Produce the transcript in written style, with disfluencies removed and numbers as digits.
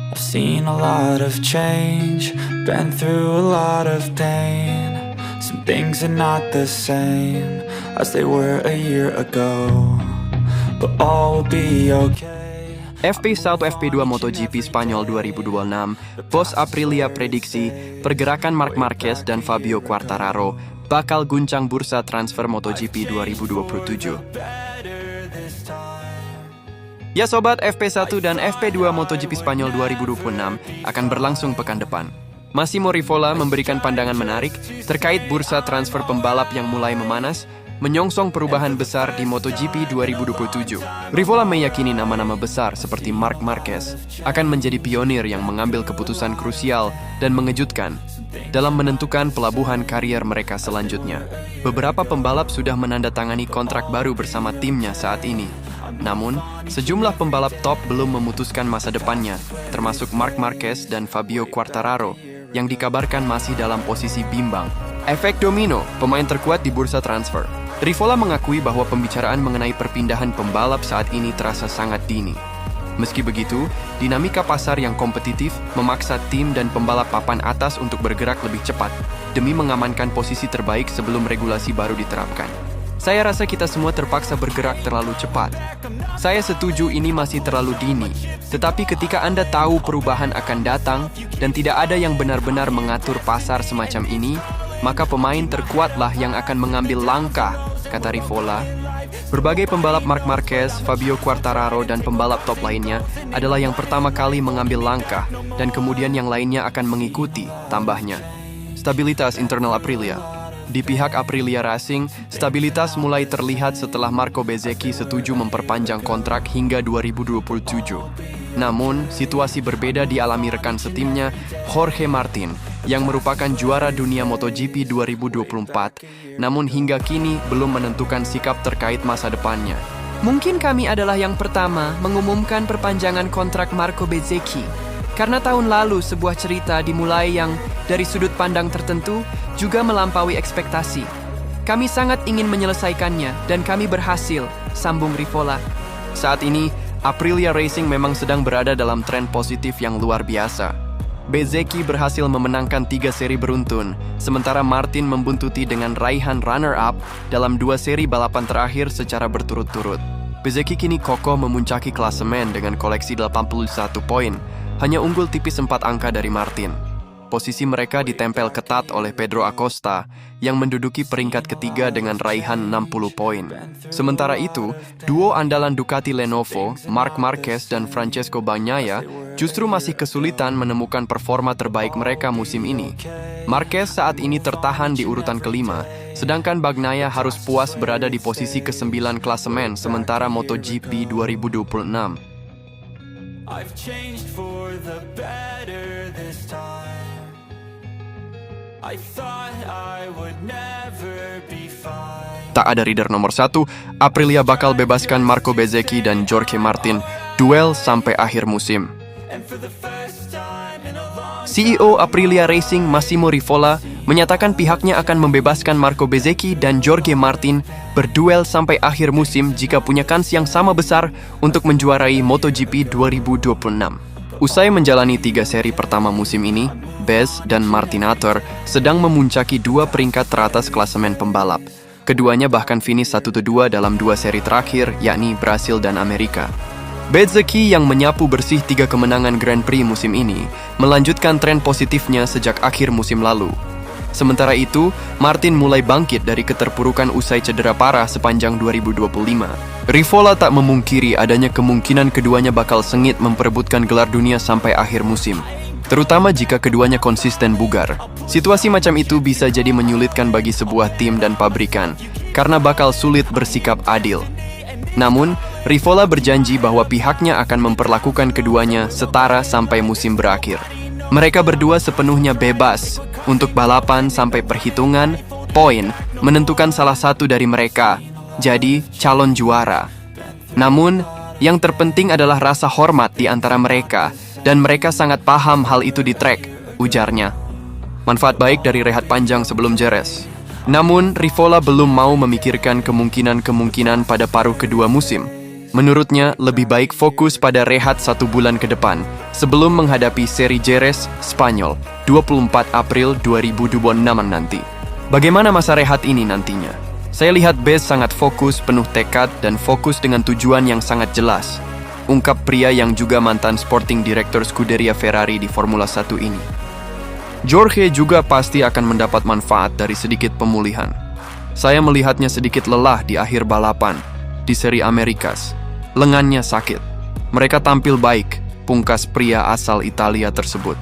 I've seen a lot of change, been through a lot of pain. Some things are not the same as they were a year ago, but all will be okay. FP1 FP2 MotoGP Spanyol 2026, Bos Aprilia prediksi pergerakan Marc Marquez dan Fabio Quartararo bakal guncang bursa transfer MotoGP 2027. Ya sobat, FP1 dan FP2 MotoGP Spanyol 2026 akan berlangsung pekan depan. Massimo Rivola memberikan pandangan menarik terkait bursa transfer pembalap yang mulai memanas, menyongsong perubahan besar di MotoGP 2027. Rivola meyakini nama-nama besar seperti Marc Marquez akan menjadi pionir yang mengambil keputusan krusial dan mengejutkan dalam menentukan pelabuhan karier mereka selanjutnya. Beberapa pembalap sudah menandatangani kontrak baru bersama timnya saat ini. Namun, sejumlah pembalap top belum memutuskan masa depannya, termasuk Marc Marquez dan Fabio Quartararo, yang dikabarkan masih dalam posisi bimbang. Efek domino, pemain terkuat di bursa transfer. Rivola mengakui bahwa pembicaraan mengenai perpindahan pembalap saat ini terasa sangat dini. Meski begitu, dinamika pasar yang kompetitif memaksa tim dan pembalap papan atas untuk bergerak lebih cepat demi mengamankan posisi terbaik sebelum regulasi baru diterapkan. Saya rasa kita semua terpaksa bergerak terlalu cepat. Saya setuju ini masih terlalu dini, tetapi ketika Anda tahu perubahan akan datang dan tidak ada yang benar-benar mengatur pasar semacam ini, maka pemain terkuatlah yang akan mengambil langkah, kata Rivola. Berbagai pembalap Marc Marquez, Fabio Quartararo, dan pembalap top lainnya adalah yang pertama kali mengambil langkah, dan kemudian yang lainnya akan mengikuti, tambahnya. Stabilitas internal Aprilia. Di pihak Aprilia Racing, stabilitas mulai terlihat setelah Marco Bezzecchi setuju memperpanjang kontrak hingga 2027. Namun, situasi berbeda dialami rekan setimnya, Jorge Martin, yang merupakan juara dunia MotoGP 2024, namun hingga kini belum menentukan sikap terkait masa depannya. Mungkin kami adalah yang pertama mengumumkan perpanjangan kontrak Marco Bezzecchi, karena tahun lalu sebuah cerita dimulai yang dari sudut pandang tertentu juga melampaui ekspektasi. Kami sangat ingin menyelesaikannya dan kami berhasil, sambung Rivola. Saat ini, Aprilia Racing memang sedang berada dalam tren positif yang luar biasa. Bezzecchi berhasil memenangkan 3 seri beruntun, sementara Martin membuntuti dengan raihan runner-up dalam 2 seri balapan terakhir secara berturut-turut. Bezzecchi kini kokoh memuncaki klasemen dengan koleksi 81 poin, hanya unggul tipis 4 angka dari Martin. Posisi mereka ditempel ketat oleh Pedro Acosta yang menduduki peringkat ketiga dengan raihan 60 poin. Sementara itu, duo andalan Ducati Lenovo, Marc Marquez dan Francesco Bagnaia justru masih kesulitan menemukan performa terbaik mereka musim ini. Marquez saat ini tertahan di urutan kelima, sedangkan Bagnaia harus puas berada di posisi ke-9 klasemen sementara MotoGP 2026. I've changed for the better this time. I thought I would never be fine. Tak ada rider nomor 1, Aprilia bakal bebaskan Marco Bezzecchi dan Jorge Martin duel sampai akhir musim. CEO Aprilia Racing Massimo Rivola menyatakan pihaknya akan membebaskan Marco Bezzecchi dan Jorge Martin berduel sampai akhir musim jika punya kans yang sama besar untuk menjuarai MotoGP 2026. Usai menjalani 3 seri pertama musim ini, Bez dan Martinator sedang memuncaki 2 peringkat teratas klasemen pembalap. Keduanya bahkan finish 1-2 dalam 2 seri terakhir, yakni Brasil dan Amerika. Bezzecchi yang menyapu bersih 3 kemenangan Grand Prix musim ini, melanjutkan tren positifnya sejak akhir musim lalu. Sementara itu, Martin mulai bangkit dari keterpurukan usai cedera parah sepanjang 2025. Rivola tak memungkiri adanya kemungkinan keduanya bakal sengit memperebutkan gelar dunia sampai akhir musim, terutama jika keduanya konsisten bugar. Situasi macam itu bisa jadi menyulitkan bagi sebuah tim dan pabrikan, karena bakal sulit bersikap adil. Namun, Rivola berjanji bahwa pihaknya akan memperlakukan keduanya setara sampai musim berakhir. Mereka berdua sepenuhnya bebas untuk balapan sampai perhitungan poin menentukan salah satu dari mereka jadi calon juara. Namun, yang terpenting adalah rasa hormat di antara mereka dan mereka sangat paham hal itu di trek, ujarnya. Manfaat baik dari rehat panjang sebelum Jerez. Namun, Rivola belum mau memikirkan kemungkinan-kemungkinan pada paruh kedua musim. Menurutnya, lebih baik fokus pada rehat 1 bulan ke depan sebelum menghadapi seri Jerez, Spanyol, 24 April 2026 nanti. Bagaimana masa rehat ini nantinya? Saya lihat Bez sangat fokus, penuh tekad, dan fokus dengan tujuan yang sangat jelas. Ungkap pria yang juga mantan sporting director Scuderia Ferrari di Formula 1 ini. Jorge juga pasti akan mendapat manfaat dari sedikit pemulihan. Saya melihatnya sedikit lelah di akhir balapan, di seri Amerikas. Lengannya sakit. Mereka tampil baik, pungkas pria asal Italia tersebut.